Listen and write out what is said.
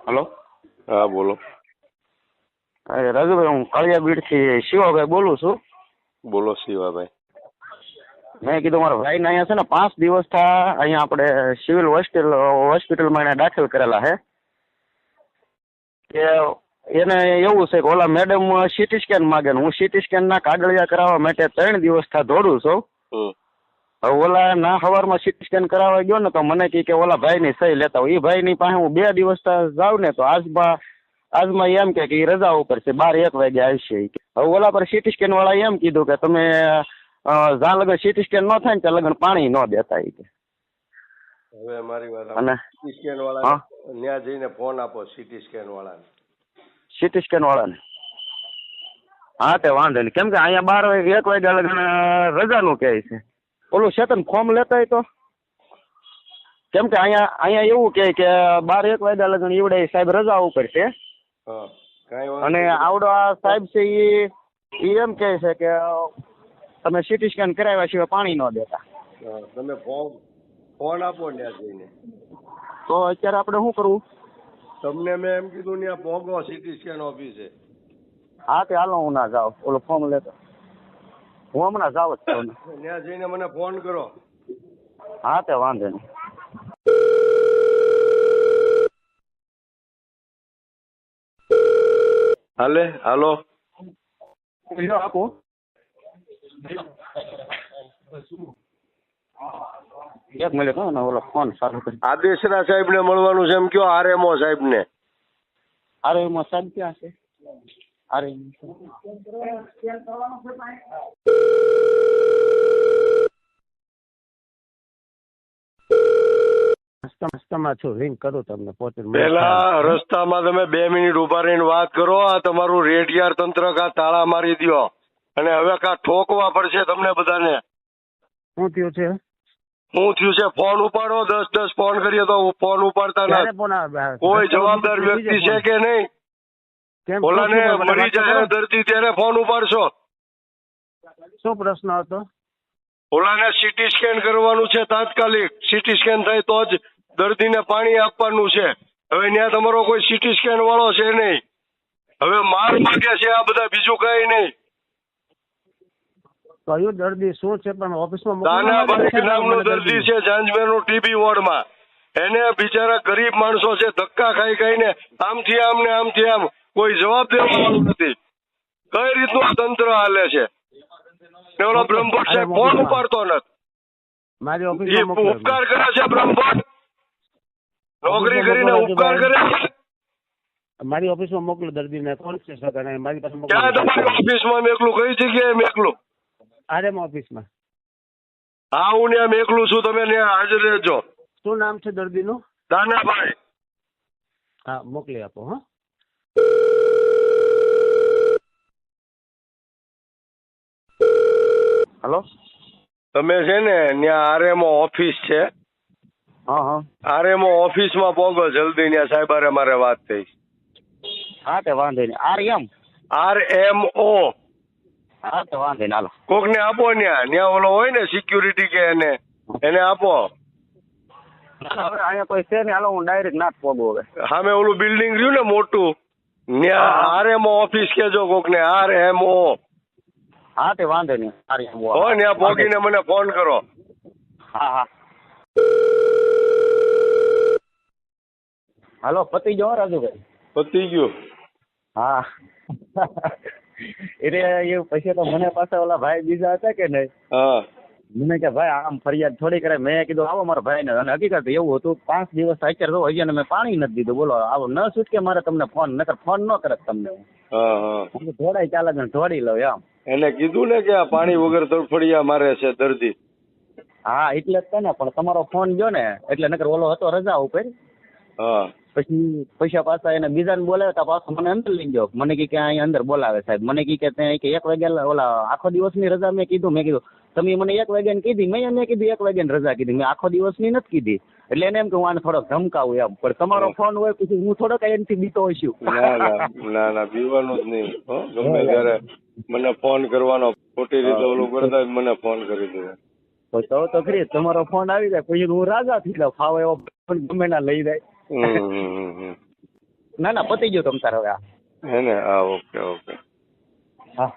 Hello. હા બોલો. રાજુભાઈ, હું કાળિયા બીડથી શિવાભાઈ બોલું છું. બોલો શિવાભાઈ. મેં કીધું મારા ભાઈને અહીંયા છે ને 5 દિવસ અહીંયા આપણે સિવિલ હોસ્પિટલમાં એને દાખલ કરેલા છે. કે એને એવું છે કે ઓલા મેડમ સીટી સ્કેન માગે ને હું સીટી સ્કેનના કાગળિયા કરાવવા માટે 3 દિવસથી દોડું છું. હવે ઓલા ના સવારમાં સીટી સ્કેન કરાવવા ગયો ને તો મને કહે કે ઓલા ભાઈની સહી લેતા હોય. એ ભાઈની પાસે હું 2 દિવસ જાઉં ને તો આજમાં એમ કે એ રજા ઉપર છે, 12-1 વાગે આવશે. હવે ઓલા પર સીટી સ્કેન વાળા એમ કીધું કે તમે જ્યાં લગન સીટી સ્કેન ન થાય ને ત્યાં લગન પાણી ન દેતા. હવે મારી વાત અને સીટી સ્કેન વાળા ત્યાં જઈને ફોન આપો સીટી સ્કેન વાળાને. સીટી સ્કેન વાળાને હા તે વાંધો નહીં, કેમ કે અહીંયા 12-1 વાગ્યા લગન રજાનું કહે છે. ઓલું ચેતન ફોર્મ લેતા હોય તો કેમ કે અહીંયા એવું કહે કે 12-1 વાગ્યા લગન ઈવડે સાહેબ રજા ઉપર છે. અને આવડો આ સાહેબ છે એ એમ કહે છે કે તમે સીટી સ્કેન કરાવ્યા સિવાય પાણી ન દેતા. તમે ફોન આપો ત્યાં જઈને. તો અત્યારે આપણે શું કરવું? તમને મેં એમ કીધું ત્યાં પોગો સીટી સ્કેન ઓફિસે. હા તે હાલો, હું ના જાઉં ઓલો ફોર્મ લેતો. હું હમણાં જાઉં જ છું. ત્યાં જઈને મને ફોન કરો. હા તે વાંધો નહીં. હાલો. આપો એક મિનિટ ને ઓલો ફોન ચાલુ કરી. આદેશના સાહેબ ને મળવાનું છે એમ કયો. આરએમઓ સાહેબ ને. આરએમઓ સાહેબ ક્યાં છે? રસ્તામાં છું, રિંગ કરું તમને પોતે. પેલા રસ્તામાં તમે 2 મિનિટ ઉભા રહીને વાત કરો. આ તમારું રેડિયાર તંત્ર કા તાળા મારી દો અને હવે કા ઠોકવા પડશે તમને બધાને. શું થયું છે? શું થયું છે? ફોન ઉપાડો. 10 ફોન કરીએ તો ફોન ઉપાડતા નથી. કોઈ જવાબદાર વ્યક્તિ છે કે નહીં? ઓલાને મરી જાય દર્દી ત્યારે ફોન ઉપાડશો. શું પ્રશ્ન હતો? ઓલાને સીટી સ્કેન કરવાનું છે તાત્કાલિક. સીટી સ્કેન થાય તો જ દર્દીને પાણી આપવાનું છે. હવે ત્યાં તમારો કોઈ સીટી સ્કેન વાળો છે નહીં. હવે માર માગે છે આ બધા, બીજું કઈ નહીં. કયું દર્દી શું છે પણ ઓફિસમાં? દાનાભાઈ નામનો દર્દી છે જાંજમેરનું ટીબી વોર્ડમાં. એને બિચારા ગરીબ માણસો છે, ધક્કા ખાઈને આમથી આમ ને આમથી આમ. કોઈ જવાબ દેવાનું નથી. કઈ રીતનું આ તંત્ર હાલે છે? ઓલો બ્રહ્મભટ્ટ સાહેબ ફોન ઉપાડતો નથી. ઉપકાર કરે છે બ્રહ્મભટ્ટ. નોકરી કરીને ઉપકાર કરે છે. મારી ઓફિસમાં મોકલો દર્દીને. કોણ છે સર? મારી પાસે ક્યાં તમારી ઓફિસમાં મેકલું? કઈ જગ્યાએ મેકલું? આરએમ ઓફિસમાં. હા, હું ત્યાં મેકલું છું. તમે ત્યાં હાજર રહેજો. શું નામ છે દર્દીનું? દાનાભાઈ. હા, મોકલી આપો. હા, હલો. તમે છે ને ત્યાં આરએમઓ ઓફિસ છે. હા. આરએમઓ ઓફિસમાં પોગો જલ્દી. ત્યાં સાહેબ હારે મારે વાત થઈ. હા તે વાંધો નહીં. આરએમઓ. હા તે વાંધો નહીં. હાલો, કોકને આપો. ત્યાં ઓલો હોય ને સિક્યુરિટી કે એને આપો. હવે અહીંયા કોઈ છે ને. હાલો, હું ડાયરેક્ટ ના જ પોગું. હવે સામે ઓલું બિલ્ડિંગ રહ્યું ને મોટું, ત્યાં આરએમઓ ઓફિસ કેજો કોકને. આરએમઓ. હા તે વાંધો નહીં. ત્યાં પોગીને મને ફોન કરો. હા. હાલો, પતી ગયો રાજુભાઈ? પતી ગયું. હા. એટલે એવું પછી તો મને પાછા ઓલા ભાઈ બીજા હતા કે નહીં, હા, મને કે ભાઈ આમ ફરિયાદ થોડી કરે. મેં કીધું આવો મારા ભાઈને. અને હકીકત એવું હતું 5 દિવસ અત્યારે તો હજી મેં પાણી નથી દીધું. બોલો, આવો ન છૂટકે મારે તમને ફોન ન કરે તમને. થોડાય ચાલે ને થોડી લઉં એમ. એને કીધું ને કે આ પાણી વગર તડફડિયા મારે છે દર્દી. હા એટલે જ ને. પણ તમારો ફોન ગયો ને એટલે નકર ઓલો હતો રજા ઉપર. પછી પૈસા પાછા એને બીજાને બોલાવ્યા પાછો મને અંદર લઈ ગયો. મને કે અહીંયા અંદર બોલાવે સાહેબ. મને કે 1 વાગ્યા ઓલા આખો દિવસની રજા મેં કીધું તમે મને 1 વાગ્યાની કીધી. મેં કીધું 1 વાગ્યાની રજા કીધી. મેં આખો દિવસની નથી કીધી. એટલે એને એમ કે હું આને થોડોક ધમકાવું એમ. પણ તમારો ફોન હોય પછી હું થોડોક એનાથી બીતો હોઈશું. ના બીવાનું જ નહીં. ગમે ત્યારે મને ફોન કરવાનો. ખોટી રીતે ઓલું કરતા મને ફોન કરી દે તો ખરી. તમારો ફોન આવી જાય પછી હું રાજા થઈ જાઉં. ફાવે એવો ગમે ના લઈ જાય. ના ના પતી ગયું તમ તારે હવે આ હે ને? હા, ઓકે ઓકે. હા